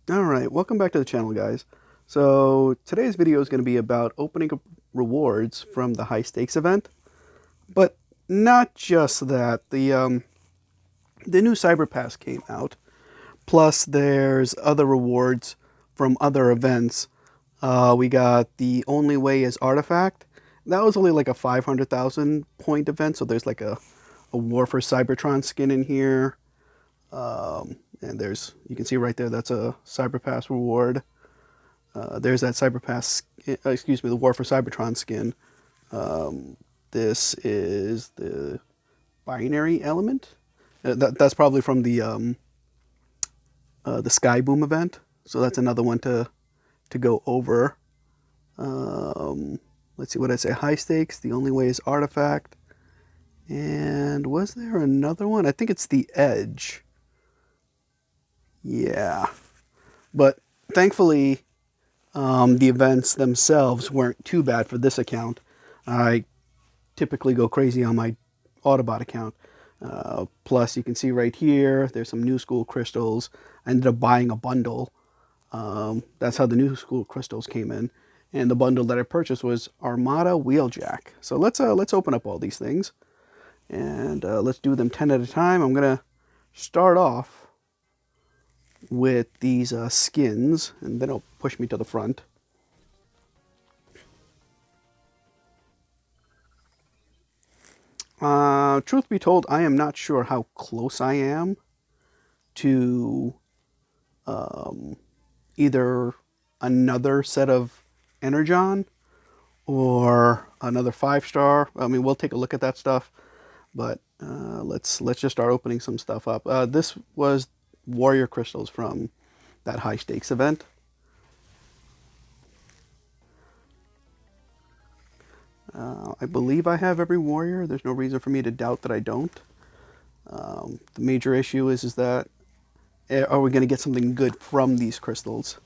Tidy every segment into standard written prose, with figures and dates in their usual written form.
Alright, welcome back to the channel, guys. So today's video is going to be about opening up rewards from the high stakes event. But not just that. The new Cyberpass came out. Plus there's other rewards from other events. We got the Only Way is Artifact. That was only like a 500,000 point event, so there's like a War for Cybertron skin in here. And you can see right there, that's a Cyberpass reward. There's that Cyberpass, excuse me, the War for Cybertron skin. This is the binary element. That's probably from the Sky Boom event. So that's another one to go over. Let's see what I say. High stakes. The Only Way is Artifact. And was there another one? I think it's the Edge. Yeah, but thankfully, the events themselves weren't too bad for this account. I typically go crazy on my Autobot account. Plus, you can see right here, there's some New School crystals. I ended up buying a bundle. That's how the New School crystals came in. And the bundle that I purchased was Armada Wheeljack. So let's open up all these things. And let's do them 10 at a time. I'm going to start off with these skins, and then it'll push me to the front. Truth be told, I am not sure how close I am to either another set of Energon or another 5-star. I mean, we'll take a look at that stuff, but let's just start opening some stuff up. This was Warrior crystals from that high stakes event. I believe I have every warrior. There's no reason for me to doubt that I don't. The major issue is that, are we going to get something good from these crystals?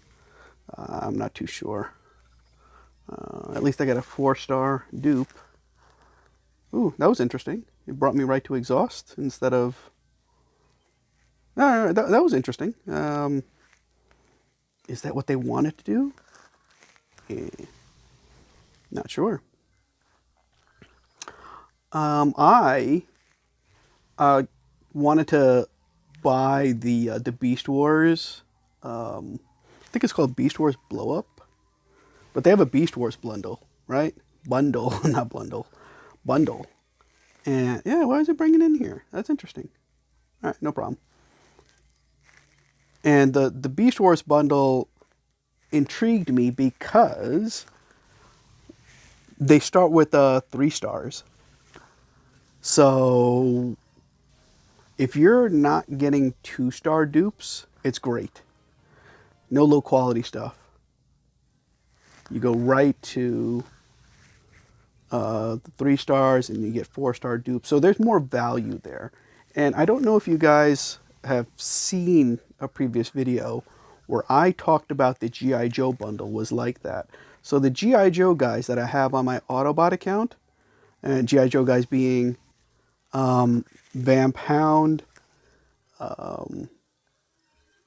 I'm not too sure. At least I got a 4-star dupe. Ooh, that was interesting. It brought me right to exhaust instead of... that was interesting. Is that what they wanted to do? Not sure. I wanted to buy the Beast Wars. I think it's called Beast Wars Blow Up, but they have a Beast Wars bundle, right? Bundle, not bundle, bundle. And yeah, why is it bringing in here? That's interesting. All right, no problem. And the Beast Wars bundle intrigued me because they start with 3 stars. So if you're not getting 2-star dupes, it's great. No low quality stuff. You go right to the 3 stars and you get 4-star dupes. So there's more value there. And I don't know if you guys have seen a previous video where I talked about the G.I. Joe bundle was like that. So the G.I. Joe guys that I have on my Autobot account, and G.I. Joe guys being Vamp Hound,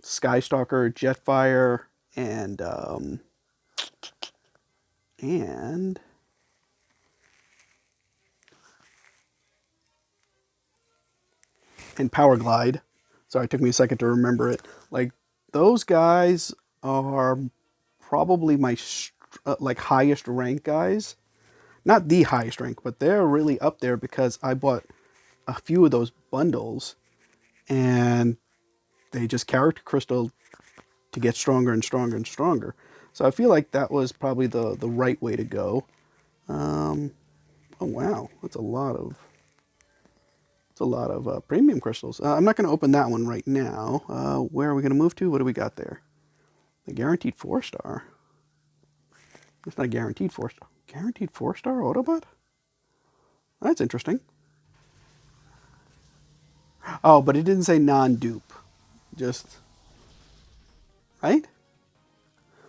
Skystalker, Jetfire, and Power Glide. Sorry, it took me a second to remember it. Like, those guys are probably my like highest rank guys. Not the highest rank, but they're really up there because I bought a few of those bundles and they just character crystal to get stronger and stronger and stronger. So I feel like that was probably the right way to go. Oh wow, that's a lot of premium crystals. I'm not going to open that one right now. Where are we going to move to? What do we got there? The guaranteed 4-star. It's not guaranteed 4-star. Guaranteed 4-star Autobot? That's interesting. Oh, but it didn't say non-dupe. Just, right?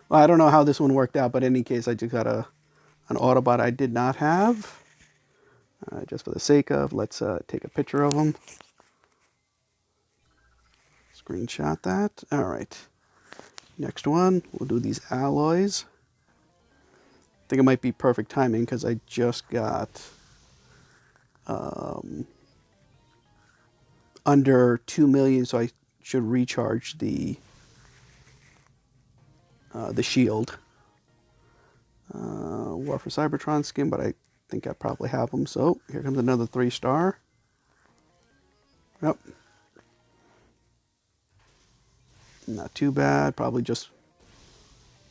Well, I don't know how this one worked out, but in any case, I just got an Autobot I did not have. Just for the sake of, let's take a picture of them. Screenshot that. All right. Next one, we'll do these alloys. I think it might be perfect timing because I just got under 2 million, so I should recharge the shield. War for Cybertron skin, but I think I probably have them. So here comes another 3-star. Yep. Not too bad. Probably just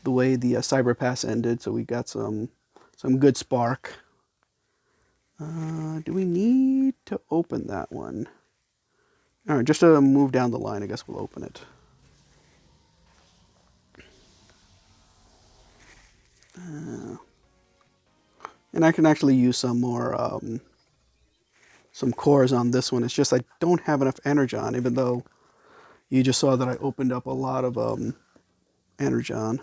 the way the Cyberpass ended. So we got some good spark. Do we need to open that one? All right, just to move down the line, I guess we'll open it. And I can actually use some more, some cores on this one. It's just I don't have enough energon, even though you just saw that I opened up a lot of energon.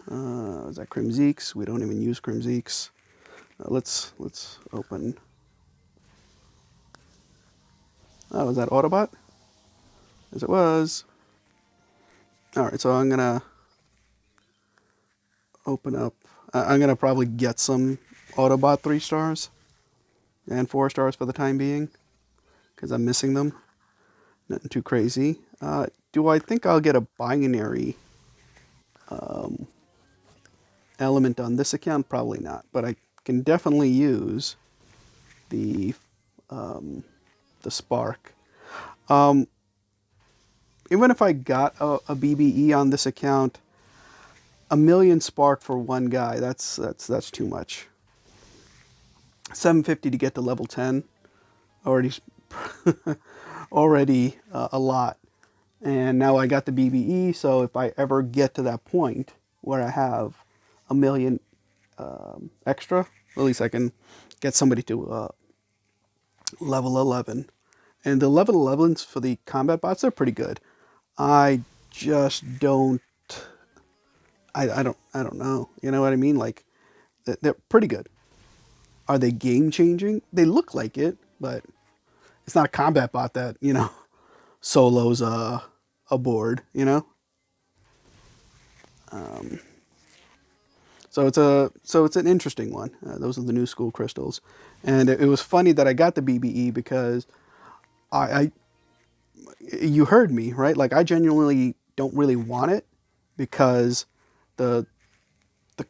Is that Crimzeeks? We don't even use Crimzeeks. Let's open. Oh, is that Autobot? As it was. All right, so I'm gonna open up. I'm gonna probably get some Autobot 3-stars and 4-stars for the time being because I'm missing them. Nothing too crazy. Do I think I'll get a binary element on this account? Probably not, but I can definitely use the spark. Even if I got a BBE on this account, 1 million spark for one guy, that's too much. 750 to get to level 10, already already a lot. And now I got the BBE, so if I ever get to that point where I have 1 million extra, at least I can get somebody to level 11. And the level 11s for the combat bots, they're pretty good. I just don't, I don't know. You know what I mean? Like, they're pretty good. Are they game changing? They look like it, but it's not a combat bot that, you know, solos a board, you know? So it's an interesting one. Those are the new school crystals. And it was funny that I got the BBE because you heard me, right? Like, I genuinely don't really want it because the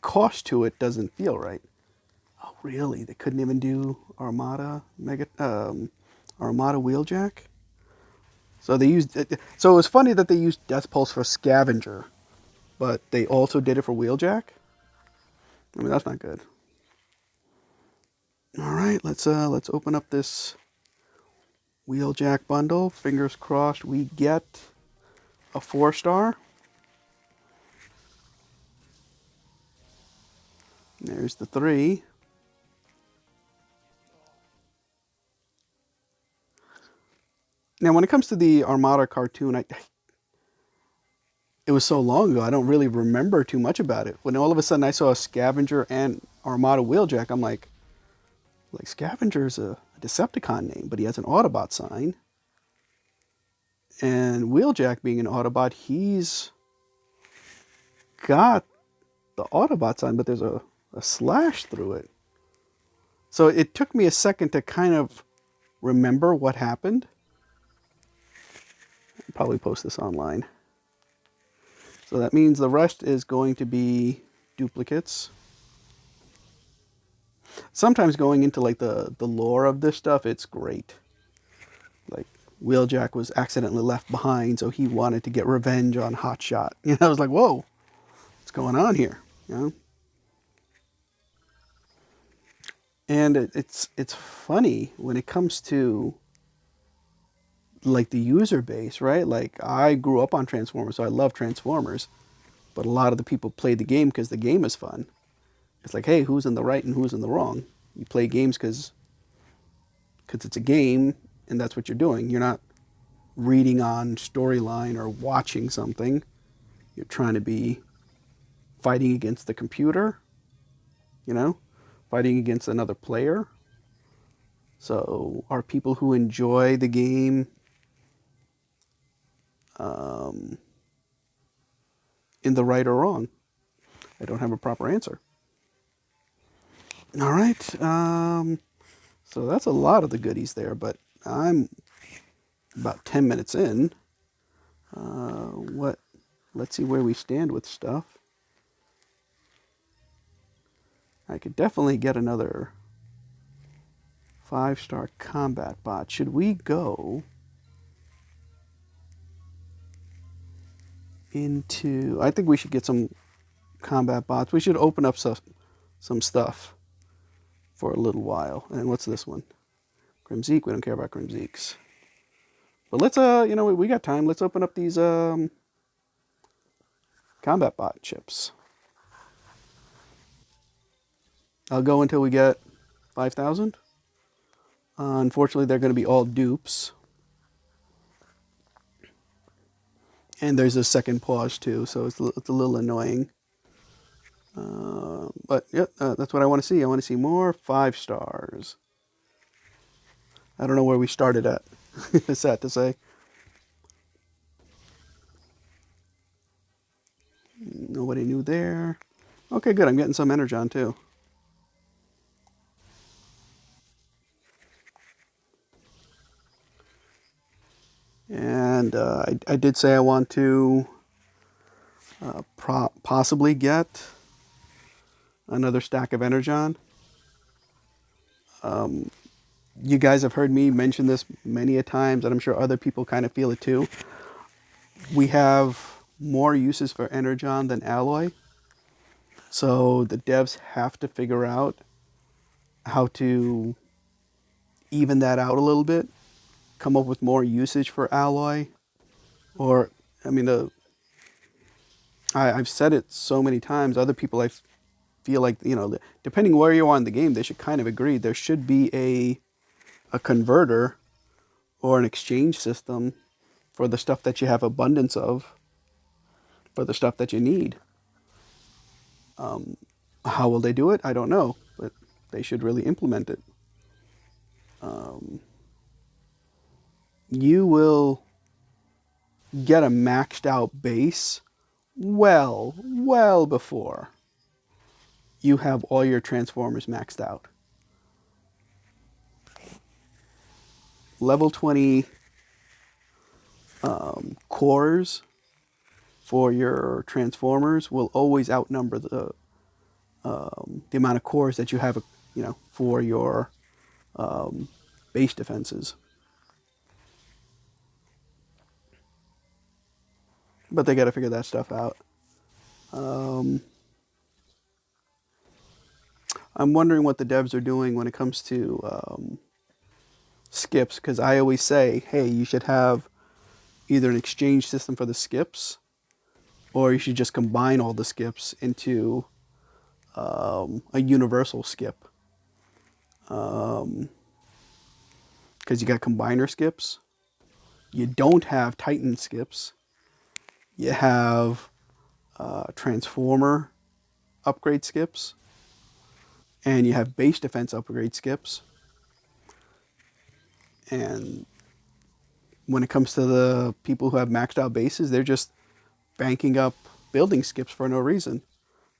cost to it doesn't feel right. Oh, really? They couldn't even do Armada Wheeljack? So they used it. So it was funny that they used Death Pulse for Scavenger, but they also did it for Wheeljack. I mean, that's not good. All right, let's open up this Wheeljack bundle. Fingers crossed we get a 4-star. There's the 3. Now, when it comes to the Armada cartoon, it was so long ago, I don't really remember too much about it. When all of a sudden I saw a Scavenger and Armada Wheeljack, I'm like Scavenger's a Decepticon name, but he has an Autobot sign. And Wheeljack being an Autobot, he's got the Autobot sign, but there's a slash through it. So it took me a second to kind of remember what happened. I'll probably post this online. So that means the rest is going to be duplicates. Sometimes going into like the lore of this stuff, it's great. Like, Wheeljack was accidentally left behind, so he wanted to get revenge on Hotshot. You know, I was like, whoa, what's going on here? You know? And it's funny when it comes to like the user base, right? Like, I grew up on Transformers, so I love Transformers. But a lot of the people play the game because the game is fun. It's like, hey, who's in the right and who's in the wrong? You play games because it's a game, and that's what you're doing. You're not reading on storyline or watching something. You're trying to be fighting against the computer, you know, fighting against another player. So are people who enjoy the game in the right or wrong. I don't have a proper answer. All right. So that's a lot of the goodies there, but I'm about 10 minutes in. What? Let's see where we stand with stuff. I could definitely get another 5-star combat bot. Should we go into... I think we should get some combat bots. We should open up some stuff for a little while. And what's this one? Grimzeek. We don't care about Grimzeeks. But let's, you know, we got time. Let's open up these combat bot chips. I'll go until we get 5,000. Unfortunately, they're going to be all dupes. And there's a second pause too, so it's a little annoying. But yeah, that's what I want to see. I want to see more 5 stars. I don't know where we started at. It's sad to say. Nobody knew there. Okay, good. I'm getting some Energon too. And I did say I want to possibly get another stack of Energon. You guys have heard me mention this many a times, and I'm sure other people kind of feel it too. We have more uses for Energon than Alloy. So the devs have to figure out how to even that out a little bit, come up with more usage for Alloy. Or, I mean, I've said it so many times, other people I feel like, you know, depending where you are in the game, they should kind of agree. There should be a converter or an exchange system for the stuff that you have abundance of, for the stuff that you need. How will they do it? I don't know, but they should really implement it. You will get a maxed out base well before you have all your transformers maxed out. Level 20 cores for your transformers will always outnumber the amount of cores that you have, you know, for your base defenses. But they got to figure that stuff out. I'm wondering what the devs are doing when it comes to skips, because I always say, hey, you should have either an exchange system for the skips, or you should just combine all the skips into a universal skip. Because you got combiner skips. You don't have Titan skips. You have transformer upgrade skips. And you have base defense upgrade skips. And when it comes to the people who have maxed out bases, they're just banking up building skips for no reason.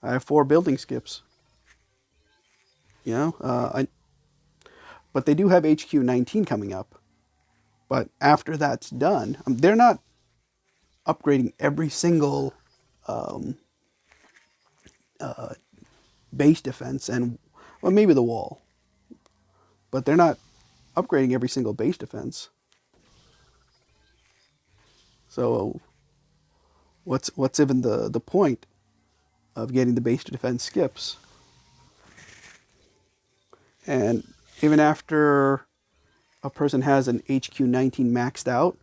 I have 4 building skips. You know, but they do have HQ19 coming up. But after that's done, they're not upgrading every single base defense and, well, maybe the wall. But they're not upgrading every single base defense. So what's even the point of getting the base defense skips? And even after a person has an HQ19 maxed out,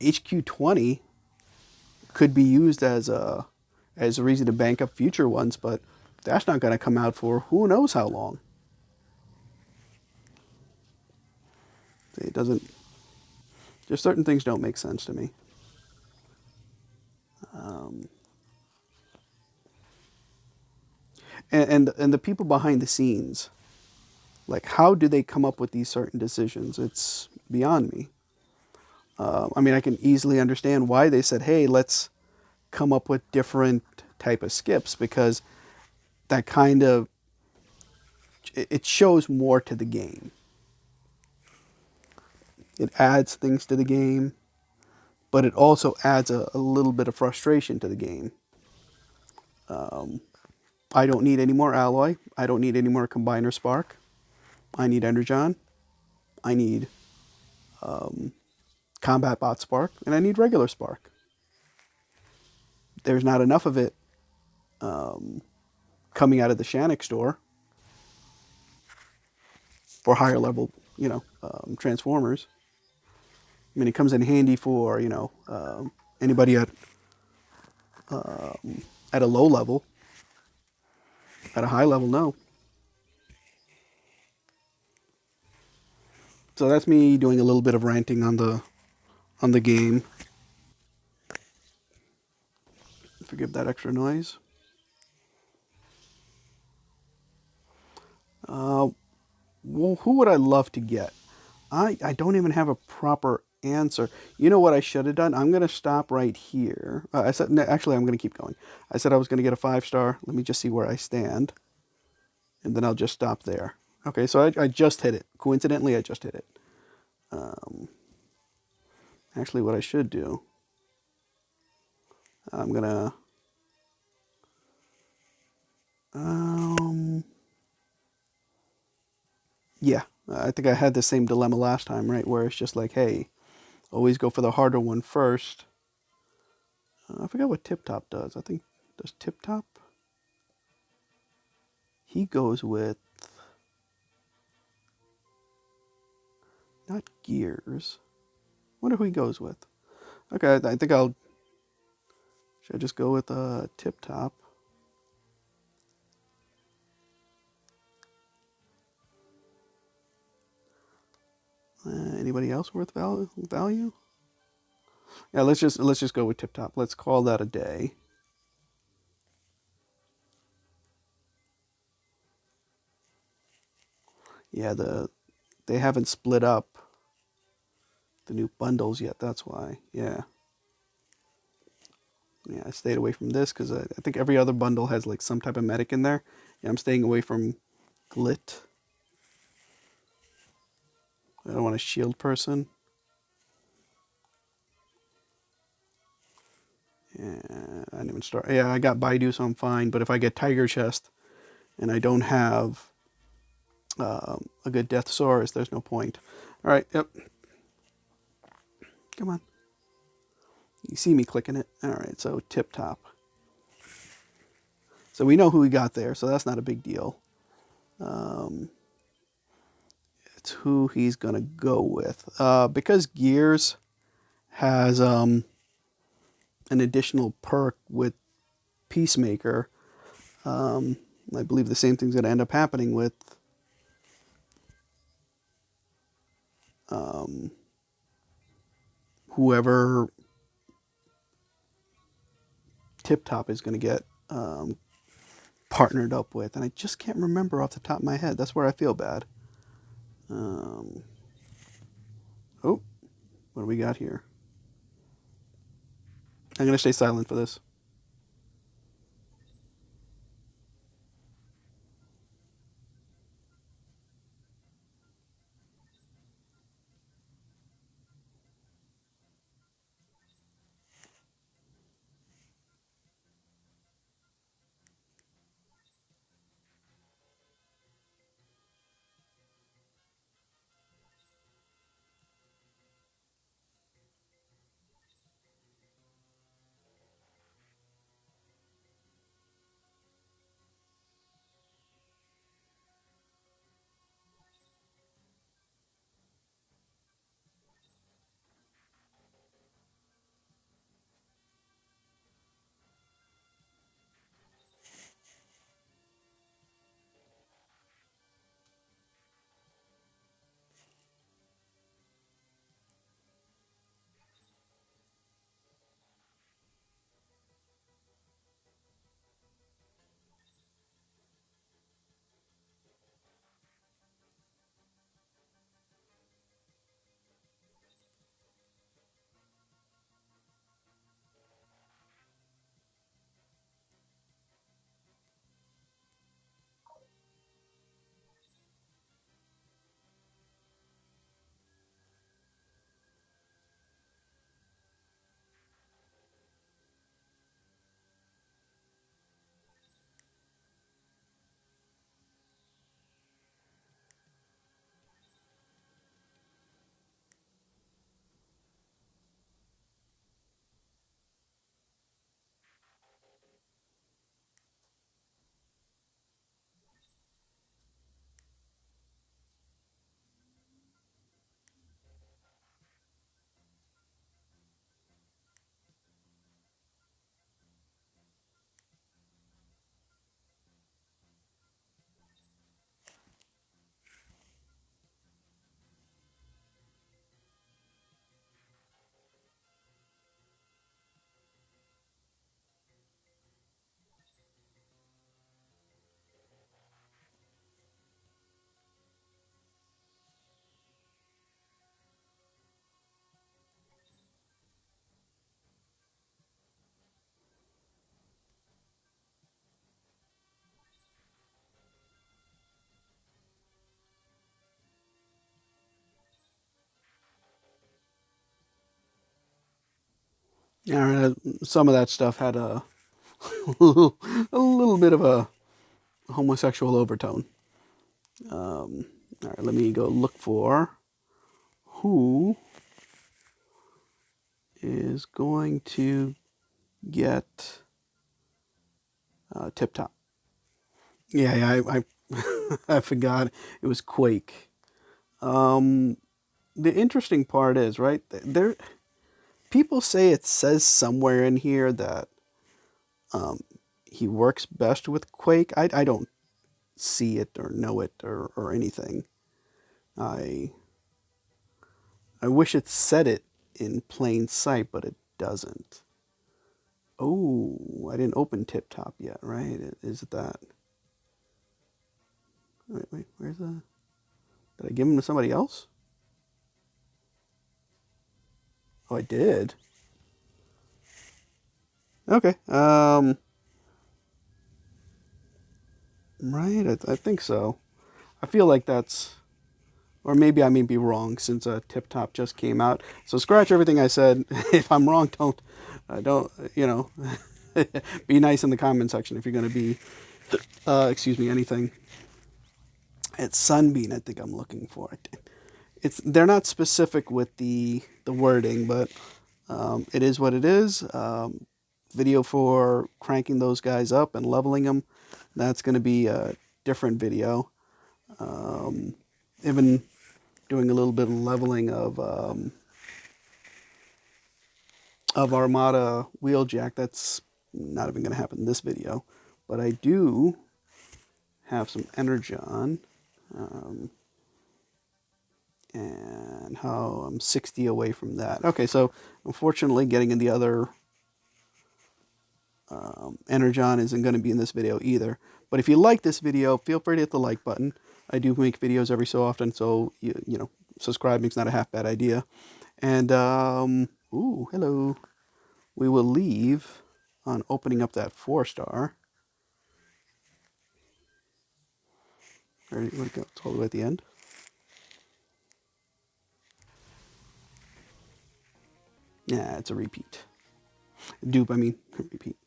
HQ20 could be used as a reason to bank up future ones, but that's not going to come out for who knows how long. It doesn't. Just certain things don't make sense to me. And the people behind the scenes, like, how do they come up with these certain decisions? It's beyond me. I mean, I can easily understand why they said, hey, let's come up with different type of skips, because that kind of, it shows more to the game. It adds things to the game, but it also adds a little bit of frustration to the game. I don't need any more alloy. I don't need any more combiner spark. I need energon. I need C.O.M.B.A.T spark, and I need regular spark. There's not enough of it coming out of the Shannick store for higher level, transformers. I mean, it comes in handy for, anybody at a low level. At a high level, no. So that's me doing a little bit of ranting on the game. Forgive that extra noise. Well, who would I love to get? I don't even have a proper answer. You know what I should have done? I'm going to stop right here. I said, actually, I'm going to keep going. I said I was going to get a 5-star. Let me just see where I stand. And then I'll just stop there. Okay, so I just hit it. Coincidentally, I just hit it. Actually, what I should do, I'm going to... yeah, I think I had the same dilemma last time, right? Where it's just like, hey, always go for the harder one first. I forgot what Tip Top does. I think, does Tip Top? He goes with, not gears. Wonder who he goes with. Okay, I think should I just go with Tip Top? Anybody else worth value? Yeah, let's just go with Tip Top. Let's call that a day. Yeah, they haven't split up the new bundles yet. That's why. Yeah. Yeah, I stayed away from this because I think every other bundle has like some type of medic in there. Yeah, I'm staying away from Glit. I don't want a shield person. Yeah, I didn't even start. Yeah, I got Baidu, so I'm fine. But if I get Tiger Chest and I don't have a good Deathsaurus, there's no point. All right, yep. Come on. You see me clicking it. All right, so Tip Top. So we know who we got there, so that's not a big deal. It's who he's going to go with. Because Gears has an additional perk with Peacemaker, I believe the same thing's going to end up happening with whoever Tip Top is going to get partnered up with. And I just can't remember off the top of my head. That's where I feel bad. Oh, what do we got here? I'm going to stay silent for this. Some of that stuff had a a little bit of a homosexual overtone. All right, let me go look for who is going to get Tip Top. Yeah, I forgot it was Quake. The interesting part is, right, there people say it says somewhere in here that he works best with Quake. I don't see it or know it or anything. I wish it said it in plain sight, but it doesn't. Oh, I didn't open Tip Top yet, right? Is it that? Wait, where's the... Did I give him to somebody else? Oh, I did. Okay. Right, I think so. I feel like that's... Or maybe I may be wrong since Tip Top just came out. So scratch everything I said. If I'm wrong, don't, be nice in the comment section if you're going to be, excuse me, anything. It's Sunbeam, I think I'm looking for. They're not specific with the wording, but it is what it is. Video for cranking those guys up and leveling them. That's going to be a different video. Even doing a little bit of leveling of Armada Wheeljack. That's not even going to happen in this video. But I do have some Energon. And how I'm 60 away from that. Okay, so unfortunately getting in the other Energon isn't going to be in this video either. But if you like this video, feel free to hit the like button. I do make videos every so often, so, you know, subscribing's not a half bad idea. And, ooh, hello. We will leave on opening up that 4-star. Where'd it go? It's all the way at the end. Yeah, it's a repeat. Dupe, I mean, repeat.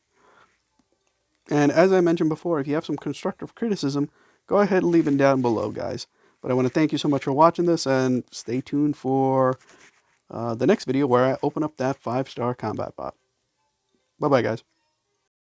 And as I mentioned before, if you have some constructive criticism, go ahead and leave it down below, guys. But I want to thank you so much for watching this, and stay tuned for the next video where I open up that 5-star combat bot. Bye-bye, guys.